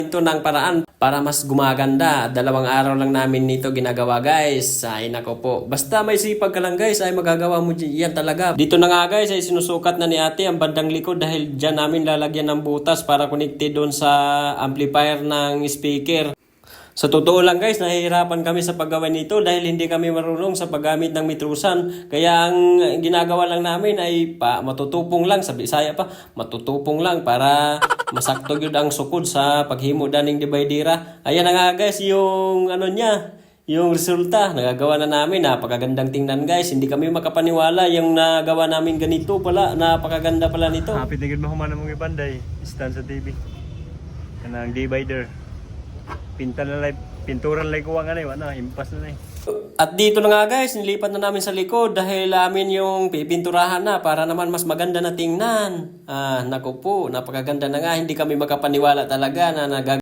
ito ng paraan para mas gumaganda. 2 araw lang namin nito ginagawa guys. Ay nako po. Basta may sipag ka lang guys ay magagawa mo yan talaga. Dito na nga guys ay sinusukat na ni ate ang bandang likod dahil dyan namin lalagyan ng butas para connected doon sa amplifier ng speaker. Sa totoo lang guys, nahihirapan kami sa paggawa nito dahil hindi kami marunong sa paggamit ng mitrusan. Kaya ang ginagawa lang namin ay matutupong lang, sa Bisaya pa, matutupong lang para masakto yun ang sukod sa paghimo daning dividera. Ayan na nga guys, yung yung resulta, nagagawa na namin. Napakagandang tingnan guys, hindi kami makapaniwala yung nagawa namin ganito pala, napakaganda pala nito. Happy tingin mo humana mong ibanday, stand sa TV. Yan ang divider. Pinturan lang ko ang impas na At dito na nga guys, nilipat na namin sa likod dahil amin yung pipinturahan na para naman mas maganda na tingnan. Naku po, napakaganda na nga, hindi kami makapaniwala talaga na